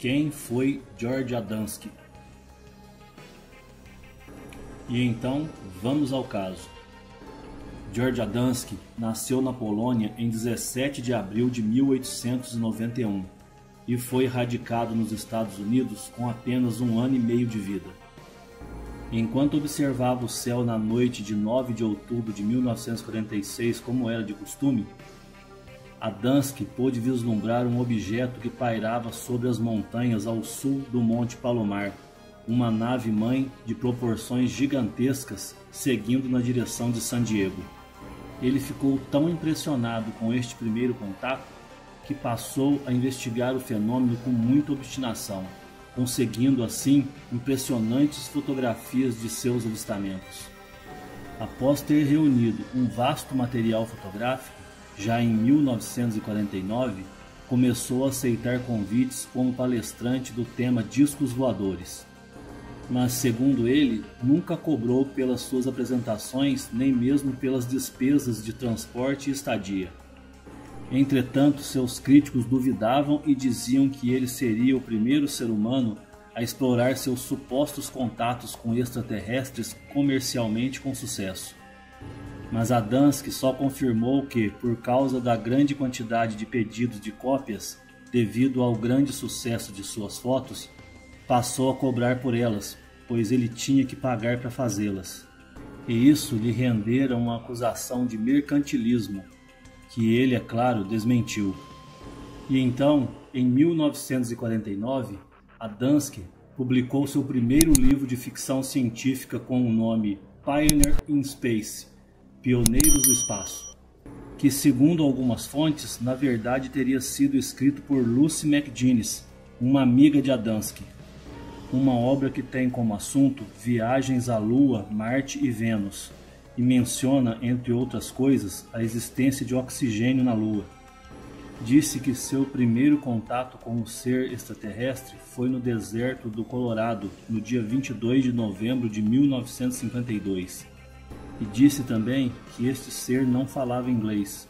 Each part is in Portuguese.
Quem foi George Adamski? E então, vamos ao caso. George Adamski nasceu na Polônia em 17 de abril de 1891 e foi radicado nos Estados Unidos com apenas 1 ano e meio de vida. Enquanto observava o céu na noite de 9 de outubro de 1946, como era de costume, Adamski pôde vislumbrar um objeto que pairava sobre as montanhas ao sul do Monte Palomar, uma nave-mãe de proporções gigantescas seguindo na direção de San Diego. Ele ficou tão impressionado com este primeiro contato que passou a investigar o fenômeno com muita obstinação, conseguindo assim impressionantes fotografias de seus avistamentos. Após ter reunido um vasto material fotográfico, já em 1949, começou a aceitar convites como palestrante do tema discos voadores. Mas, segundo ele, nunca cobrou pelas suas apresentações, nem mesmo pelas despesas de transporte e estadia. Entretanto, seus críticos duvidavam e diziam que ele seria o primeiro ser humano a explorar seus supostos contatos com extraterrestres comercialmente com sucesso. Mas Adamski só confirmou que, por causa da grande quantidade de pedidos de cópias, devido ao grande sucesso de suas fotos, passou a cobrar por elas, pois ele tinha que pagar para fazê-las. E isso lhe rendera uma acusação de mercantilismo, que ele, é claro, desmentiu. E então, em 1949, Adamski publicou seu primeiro livro de ficção científica com o nome Pioneer in Space, Pioneiros do Espaço, que, segundo algumas fontes, na verdade teria sido escrito por Lucy McGinnis, uma amiga de Adamski. Uma obra que tem como assunto viagens à Lua, Marte e Vênus, e menciona, entre outras coisas, a existência de oxigênio na Lua. Disse que seu primeiro contato com um ser extraterrestre foi no deserto do Colorado, no dia 22 de novembro de 1952. E disse também que este ser não falava inglês,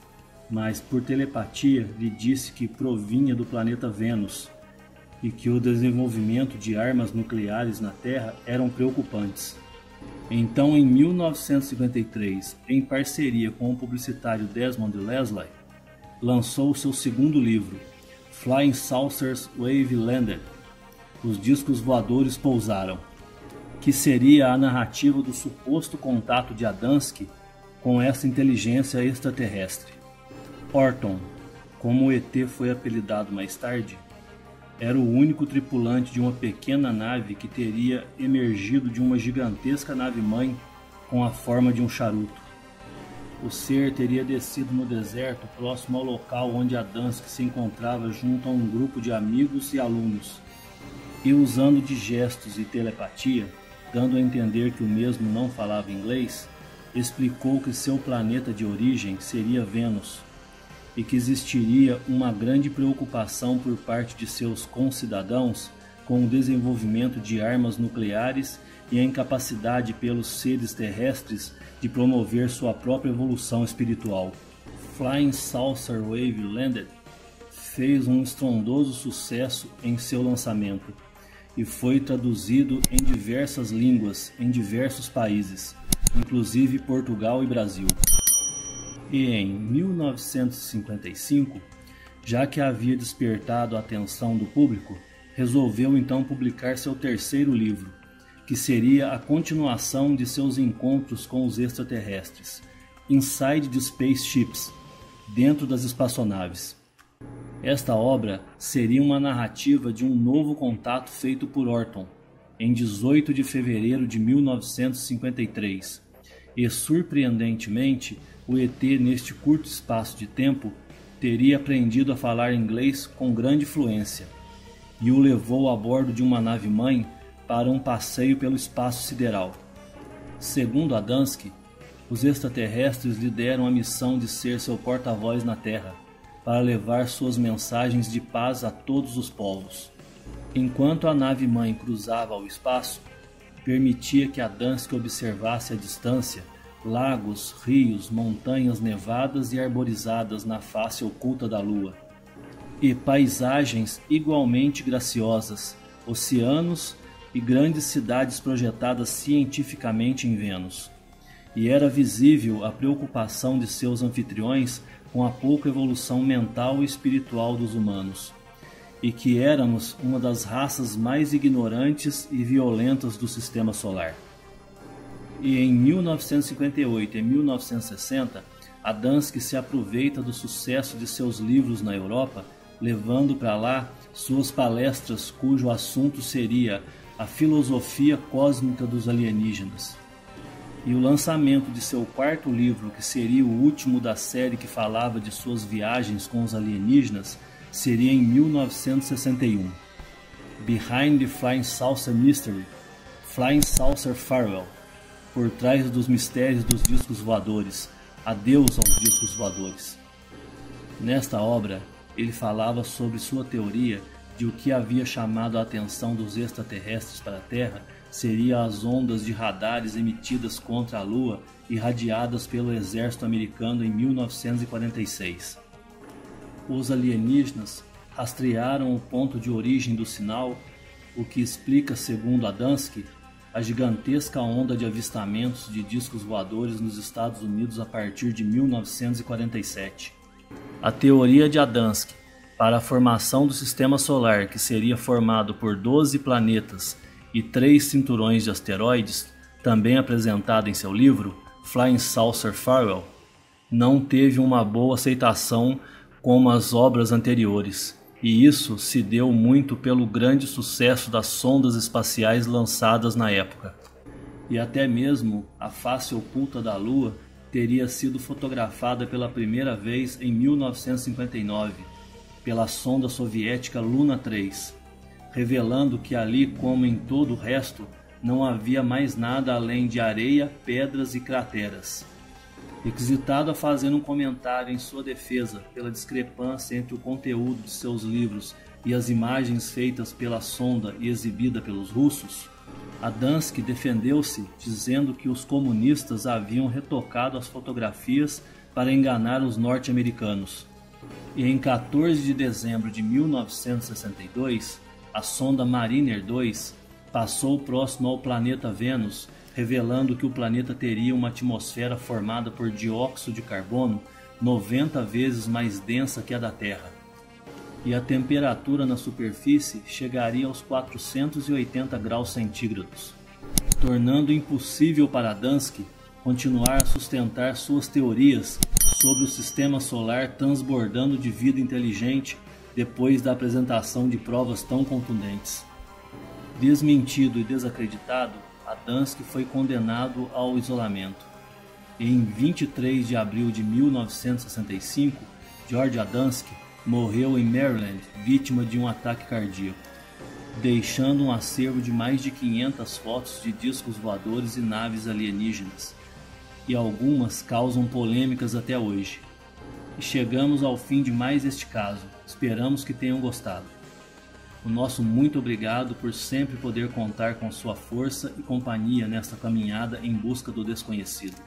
mas por telepatia lhe disse que provinha do planeta Vênus e que o desenvolvimento de armas nucleares na Terra eram preocupantes. Então, em 1953, em parceria com o publicitário Desmond Leslie, lançou seu segundo livro, Flying Saucers Wave Landed, Os Discos Voadores Pousaram, que seria a narrativa do suposto contato de Adamski com essa inteligência extraterrestre. Orton, como o ET foi apelidado mais tarde, era o único tripulante de uma pequena nave que teria emergido de uma gigantesca nave-mãe com a forma de um charuto. O ser teria descido no deserto próximo ao local onde Adamski se encontrava junto a um grupo de amigos e alunos, e usando de gestos e telepatia, dando a entender que o mesmo não falava inglês, explicou que seu planeta de origem seria Vênus e que existiria uma grande preocupação por parte de seus concidadãos com o desenvolvimento de armas nucleares e a incapacidade pelos seres terrestres de promover sua própria evolução espiritual. Flying Saucer Wave Landed fez um estrondoso sucesso em seu lançamento e foi traduzido em diversas línguas em diversos países, inclusive Portugal e Brasil. E em 1955, já que havia despertado a atenção do público, resolveu então publicar seu terceiro livro, que seria a continuação de seus encontros com os extraterrestres, Inside the Spaceships, Dentro das Espaçonaves. Esta obra seria uma narrativa de um novo contato feito por Orton, em 18 de fevereiro de 1953, e surpreendentemente, o ET neste curto espaço de tempo teria aprendido a falar inglês com grande fluência, e o levou a bordo de uma nave-mãe para um passeio pelo espaço sideral. Segundo Adamski, os extraterrestres lhe deram a missão de ser seu porta-voz na Terra, para levar suas mensagens de paz a todos os povos. Enquanto a nave-mãe cruzava o espaço, permitia que Adamski observasse à distância lagos, rios, montanhas nevadas e arborizadas na face oculta da Lua. e paisagens igualmente graciosas, oceanos e grandes cidades projetadas cientificamente em Vênus. E era visível a preocupação de seus anfitriões com a pouca evolução mental e espiritual dos humanos, e que éramos uma das raças mais ignorantes e violentas do sistema solar. E em 1958 e 1960, Adamski se aproveita do sucesso de seus livros na Europa, levando para lá suas palestras cujo assunto seria a filosofia cósmica dos alienígenas. E o lançamento de seu quarto livro, que seria o último da série que falava de suas viagens com os alienígenas, seria em 1961. Behind the Flying Saucer Mystery, Flying Saucer Farewell, por trás dos mistérios dos discos voadores, adeus aos discos voadores. Nesta obra, ele falava sobre sua teoria de o que havia chamado a atenção dos extraterrestres para a Terra seria as ondas de radares emitidas contra a Lua irradiadas pelo exército americano em 1946. Os alienígenas rastrearam o ponto de origem do sinal, o que explica, segundo Adamski, a gigantesca onda de avistamentos de discos voadores nos Estados Unidos a partir de 1947. A teoria de Adamski para a formação do sistema solar, que seria formado por 12 planetas e 3 cinturões de asteroides, também apresentada em seu livro Flying Saucer Farewell, não teve uma boa aceitação como as obras anteriores, e isso se deu muito pelo grande sucesso das sondas espaciais lançadas na época. E até mesmo a face oculta da Lua teria sido fotografada pela primeira vez em 1959, pela sonda soviética Luna 3, revelando que ali, como em todo o resto, não havia mais nada além de areia, pedras e crateras. Requisitado a fazer um comentário em sua defesa pela discrepância entre o conteúdo de seus livros e as imagens feitas pela sonda e exibida pelos russos, Adamski defendeu-se dizendo que os comunistas haviam retocado as fotografias para enganar os norte-americanos. E em 14 de dezembro de 1962, a sonda Mariner 2 passou próximo ao planeta Vênus, revelando que o planeta teria uma atmosfera formada por dióxido de carbono 90 vezes mais densa que a da Terra. E a temperatura na superfície chegaria aos 480 graus centígrados, tornando impossível para Adamski continuar a sustentar suas teorias sobre o sistema solar transbordando de vida inteligente depois da apresentação de provas tão contundentes. Desmentido e desacreditado, Adamski foi condenado ao isolamento. E em 23 de abril de 1965, George Adamski morreu em Maryland, vítima de um ataque cardíaco, deixando um acervo de mais de 500 fotos de discos voadores e naves alienígenas, e algumas causam polêmicas até hoje. E chegamos ao fim de mais este caso. Esperamos que tenham gostado. O nosso muito obrigado por sempre poder contar com sua força e companhia nesta caminhada em busca do desconhecido.